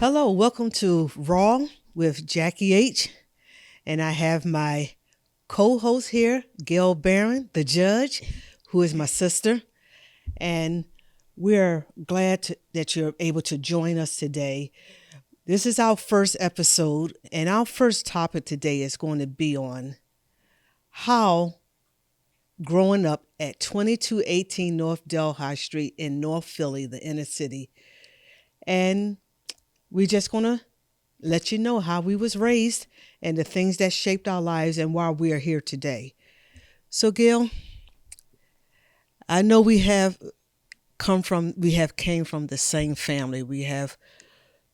Hello, welcome to Raw with Jackie H. And I have my co host here, Gail Barron, the judge, who is my sister. And we're glad that you're able to join us today. This is our first episode, and our first topic today is going to be on how growing up at 2218 North Delhi Street in North Philly, the inner city. And we're just going to let you know how we was raised and the things that shaped our lives and why we are here today. So, Gail, I know we have came from the same family. We have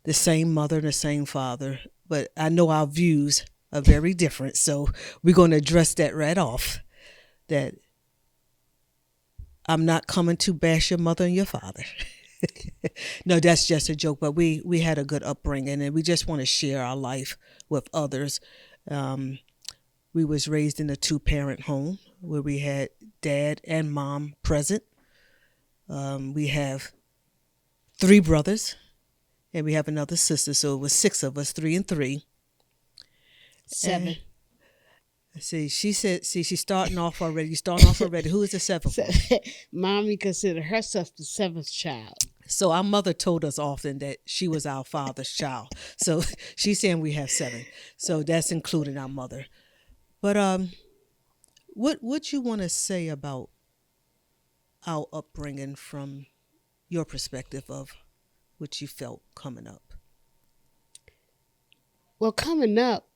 the same mother and the same father, but I know our views are very different. So we're going to address that right off. That I'm not coming to bash your mother and your father. No, that's just a joke. But we had a good upbringing, and we just want to share our life with others. We was raised in a 2-parent home where we had dad and mom present. We have 3 brothers, and we have another sister. So it was 6 of us, 3 and 3. 7. And, she said, she's starting off already. You starting off already. Who is the 7th one? Mommy considered herself the 7th child. So our mother told us often that she was our father's child. So she's saying we have 7. So that's including our mother. But what you want to say about our upbringing from your perspective of what you felt coming up? Well, coming up,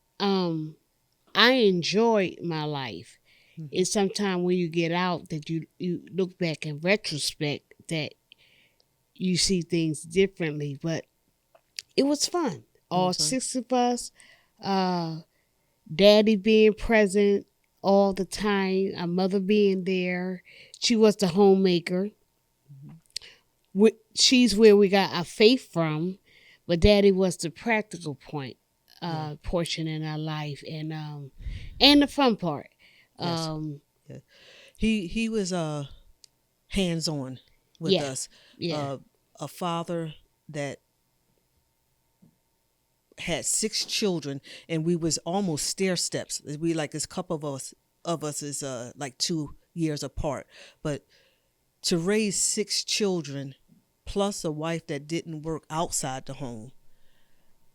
I enjoyed my life. Mm-hmm. It's sometimes when you get out that you look back in retrospect that you see things differently, but it was fun. All 6 of us, daddy being present all the time, our mother being there. She was the homemaker. Mm-hmm. She's where we got our faith from, but daddy was the practical point. Portion in our life and the fun part. Yes. Yeah. He was hands on with us. Yeah. A father that had 6 children, and we was almost stair steps. We like this couple of us is like 2 years apart, but to raise 6 children plus a wife that didn't work outside the home,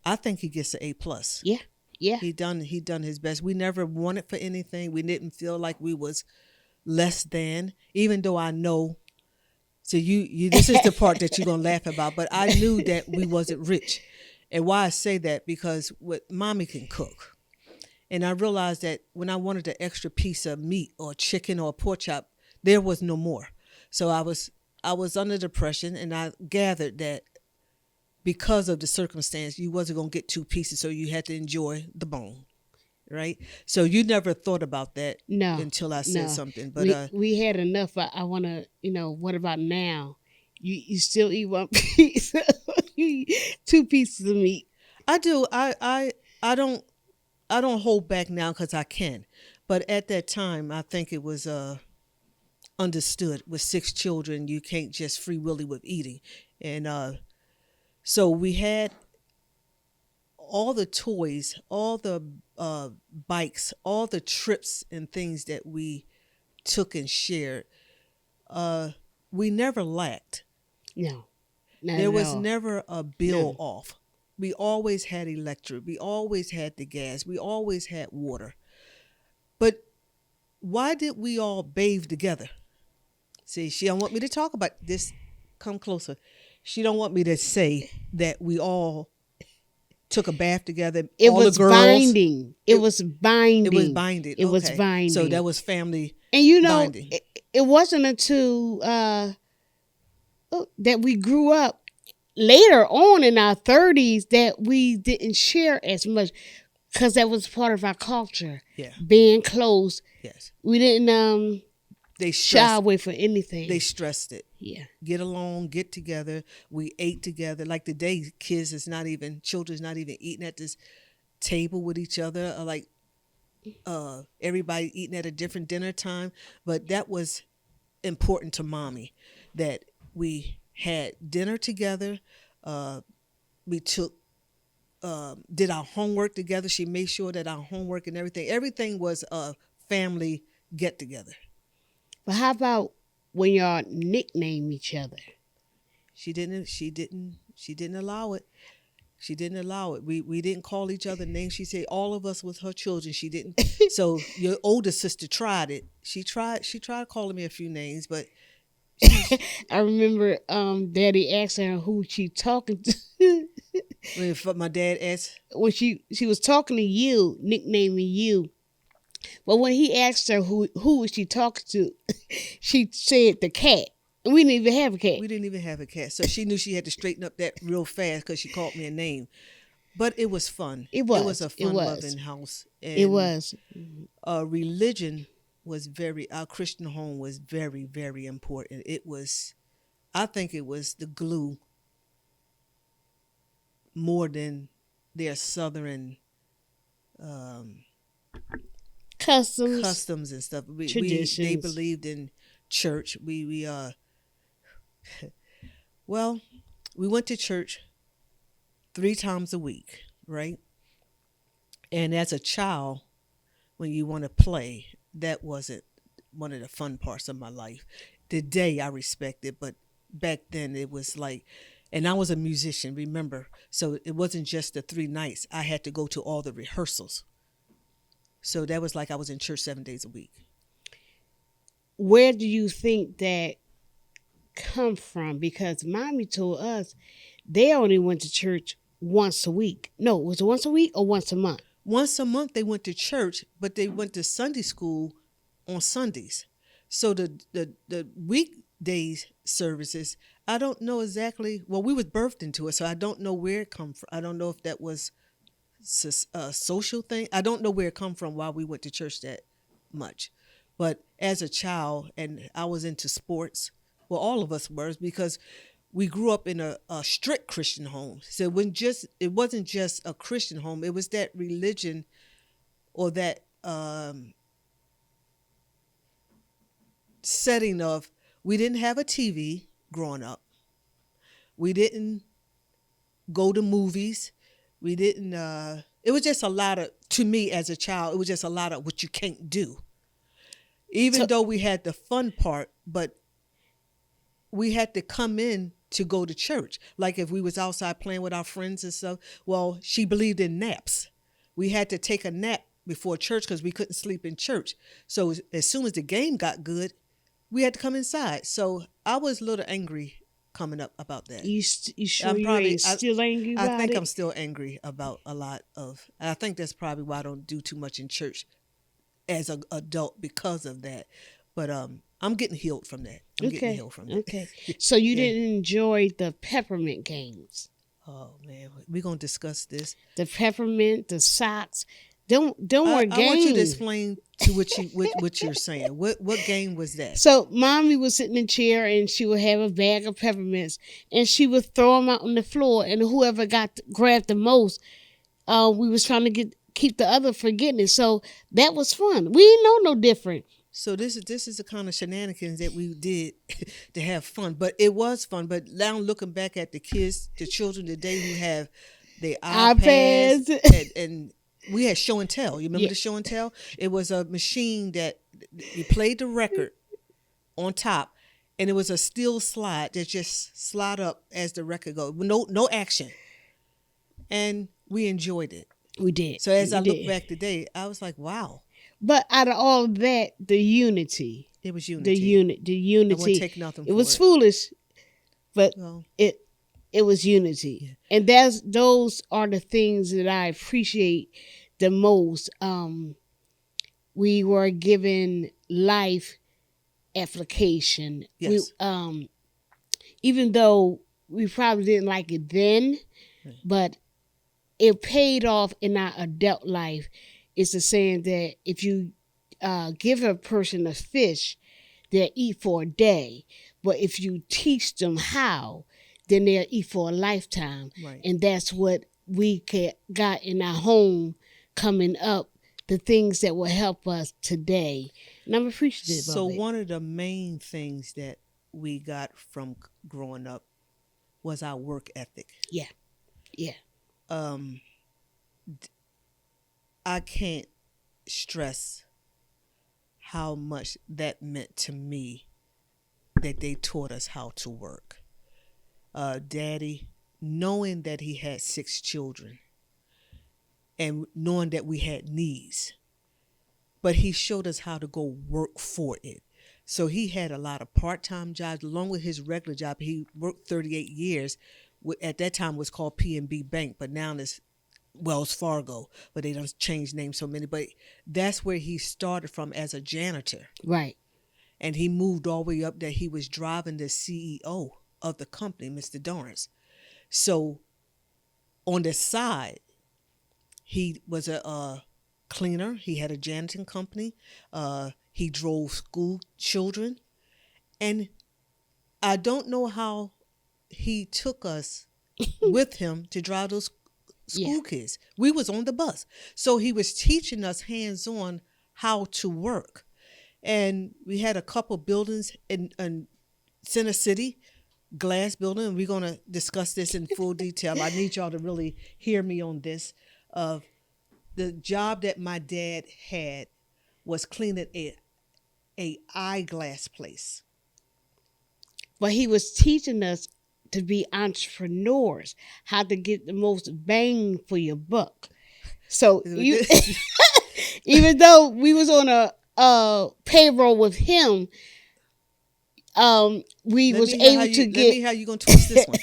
I think he gets an A+. Yeah. He done his best. We never wanted for anything. We didn't feel like we was less than, even though I know. So you this is the part that you're gonna laugh about. But I knew that we wasn't rich, and why I say that because mommy can cook, and I realized that when I wanted an extra piece of meat or chicken or pork chop, there was no more. So I was under depression, and I gathered that. Because of the circumstance, you wasn't going to get 2 pieces, so you had to enjoy the bone, right? So you never thought about that until I said something. But we had enough. I want to, what about now? You still eat 1 piece, 2 pieces of meat? I do. I don't hold back now because I can. But at that time, I think it was understood. With 6 children, you can't just free willy with eating, and so we had all the toys, all the bikes, all the trips and things that we took and shared. We never lacked. No. There was never a bill off. We always had electric. We always had the gas. We always had water. But why did we all bathe together? See, she don't want me to talk about this. Come closer. She don't want me to say that we all took a bath together. It all was the girls, binding. It was binding. It was binding. It was binding. So that was family and binding. It wasn't until that we grew up later on in our 30s that we didn't share as much because that was part of our culture. Yeah. Being close. Yes. We didn't they shy away for anything. They stressed it. Yeah. Get along, get together. We ate together. Like today, children's not even eating at this table with each other. Or like everybody eating at a different dinner time. But that was important to mommy, that we had dinner together. We took did our homework together. She made sure that our homework and everything was a family get together. But how about when y'all nickname each other? She didn't. She didn't allow it. She didn't allow it. We didn't call each other names. She said all of us was her children. She didn't. So your older sister tried it. She tried calling me a few names, but I remember Daddy asked her who she talking to. when my dad asked, When she was talking to you, nicknaming you. But when he asked her who was she talking to, she said the cat. And we didn't even have a cat. we didn't even have a cat. So she knew she had to straighten up that real fast because she called me a name. But it was fun. It was. It was a fun-loving house. And It was. religion was our Christian home was very, very important. It was, I think it was the glue more than their Southern customs and stuff. Traditions. They believed in church. Well, we went to church 3 times a week, right? And as a child, when you want to play, that wasn't one of the fun parts of my life. Today, I respect it, but back then it was like, and I was a musician, remember? So it wasn't just the 3 nights. I had to go to all the rehearsals. So that was like I was in church 7 days a week. Where do you think that come from? Because Mommy told us they only went to church once a week. No, was it once a week or once a month? Once a month they went to church, but they went to Sunday school on Sundays. So the weekdays services, I don't know exactly. Well, we was birthed into it, so I don't know where it come from. I don't know if that was a social thing. I don't know where it come from. Why we went to church that much, but as a child, and I was into sports. Well, all of us were because we grew up in a strict Christian home. So it wasn't just a Christian home. It was that religion or that setting of, we didn't have a TV growing up. We didn't go to movies. We didn't, it was just a lot of, to me as a child, it was just a lot of what you can't do. Even though we had the fun part, but we had to come in to go to church. Like if we was outside playing with our friends and stuff, well, she believed in naps. We had to take a nap before church because we couldn't sleep in church. So as soon as the game got good, we had to come inside. So I was a little angry coming up about that. You sure you ain't still angry about it? I think I'm still angry about a lot of, and I think that's probably why I don't do too much in church as an adult because of that. But I'm getting healed from that. Getting healed from that. Okay. So you didn't enjoy the peppermint games? Oh man, we're gonna discuss this. The peppermint, the socks. Don't worry, games. I want you to explain to what you're saying. What game was that? So Mommy would sit in a chair and she would have a bag of peppermints and she would throw them out on the floor, and whoever grabbed the most, we was trying to keep the other from getting it. So that was fun. We didn't know no different. So this is the kind of shenanigans that we did to have fun. But it was fun. But now looking back at the children today who have their iPads and we had show and tell. You remember the show and tell? It was a machine that you played the record on top, and it was a steel slide that just slide up as the record goes. No action. And we enjoyed it. We did. So as I look back today, I was like, wow. But out of all of that, the unity. It was unity. The unity. I wouldn't take nothing for it. It was foolish, but it was unity. Yeah. And those are the things that I appreciate the most. We were given life application. Yes. Even though we probably didn't like it then, but it paid off in our adult life. It's the saying that if you give a person a fish, they'll eat for a day. But if you teach them how, then they'll eat for a lifetime. Right. And that's what we got in our home coming up, the things that will help us today. And I'm appreciative of it. So one of the main things that we got from growing up was our work ethic. Yeah. Yeah. I can't stress how much that meant to me that they taught us how to work. Daddy, knowing that he had 6 children and knowing that we had needs, but he showed us how to go work for it. So he had a lot of part-time jobs along with his regular job. He worked 38 years. At that time it was called PNB Bank, but now it's Wells Fargo, but they don't change names so many. But that's where he started from as a janitor. Right. And he moved all the way up that he was driving the CEO of the company, Mr. Dorrance. So on the side, he was a cleaner. He had a janiting company. He drove school children. And I don't know how he took us with him to drive those school kids. We was on the bus. So he was teaching us hands-on how to work. And we had a couple buildings in Center City, glass building, and we're going to discuss this in full detail. I need y'all to really hear me on this. The job that my dad had was cleaning a eyeglass place. But he was teaching us to be entrepreneurs, how to get the most bang for your buck. So even though we was on a payroll with him, we was able to get. Let me how you gonna twist this one.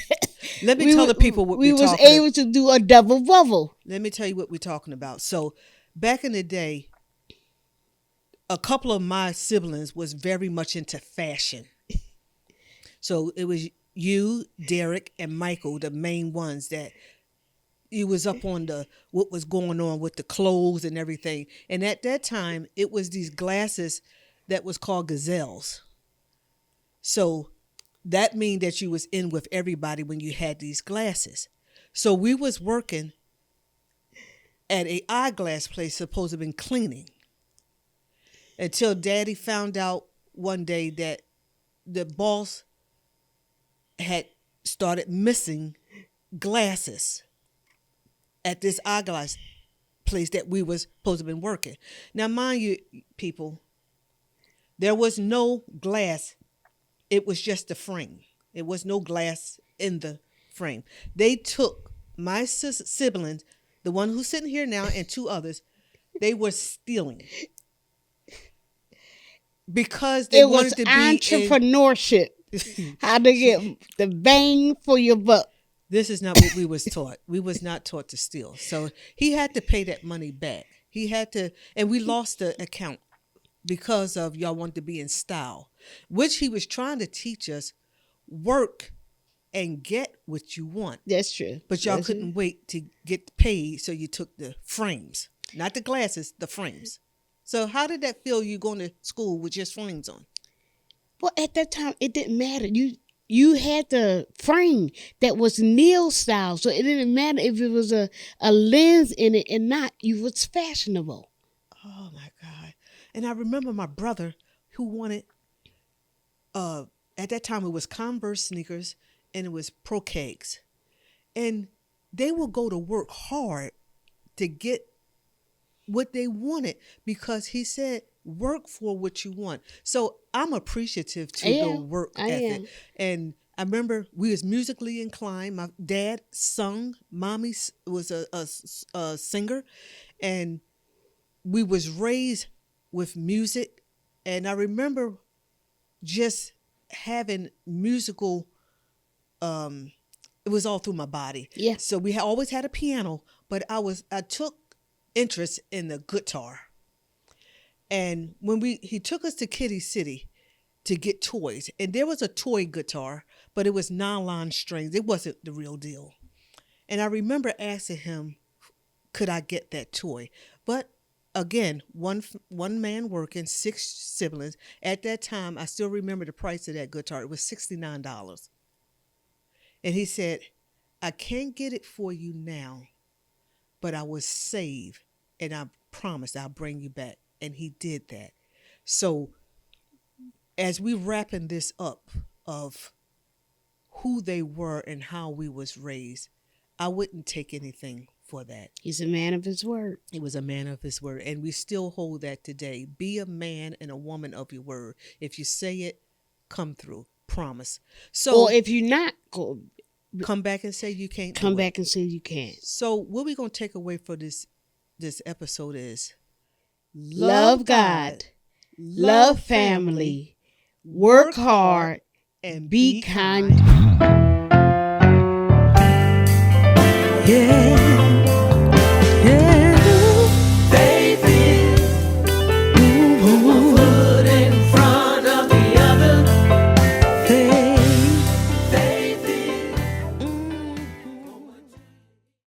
Let me tell the people what we we're was talking able about. to do a double bubble. Let me tell you what we're talking about. So back in the day, a couple of my siblings was very much into fashion. So it was you, Derek, and Michael, the main ones that you was up on the what was going on with the clothes and everything. And at that time, it was these glasses that was called gazelles. So that mean that you was in with everybody when you had these glasses. So we was working at a eyeglass place supposed to have been cleaning until Daddy found out one day that the boss had started missing glasses at this eyeglass place that we was supposed to have been working. Now, mind you, people, there was no glass. It was just a frame. It was no glass in the frame. They took my siblings, the one who's sitting here now, and 2 others. They were stealing because they wanted to be entrepreneurship. How to get the bang for your buck. This is not what we was taught. We was not taught to steal. So he had to pay that money back. He had to, and we lost the account because of y'all wanted to be in style, which he was trying to teach us work and get what you want. That's true. But y'all couldn't wait to get paid, so you took the frames, not the glasses, the frames. So how did that feel, you going to school with just frames on? Well, at that time, it didn't matter. You had the frame that was nail style, so it didn't matter if it was a lens in it and not. You was fashionable. Oh my God! And I remember my brother who wanted. At that time, it was Converse sneakers and it was Pro Kegs, and they would go to work hard to get what they wanted because he said work for what you want. So I'm appreciative to the work ethic. And I remember we was musically inclined. My dad sung. Mommy was a singer, and we was raised with music. And I remember just having musical. It was all through my body. Yeah. So we always had a piano, but I took interest in the guitar. And when he took us to Kitty City to get toys, and there was a toy guitar, but it was nylon strings. It wasn't the real deal. And I remember asking him, could I get that toy? But again, one man working, 6 siblings. At that time, I still remember the price of that guitar. It was $69. And he said, I can't get it for you now, but I will save, and I promised I'll bring you back. And he did that. So as we wrapping this up of who they were and how we was raised, I wouldn't take anything for that. He's a man of his word. He was a man of his word. And we still hold that today. Be a man and a woman of your word. If you say it, come through. Promise. So, or if you're not, come back and say you can't. Come back and say you can't. So what we're going to take away for this episode is love God, love family, work hard, and be kind. Yeah.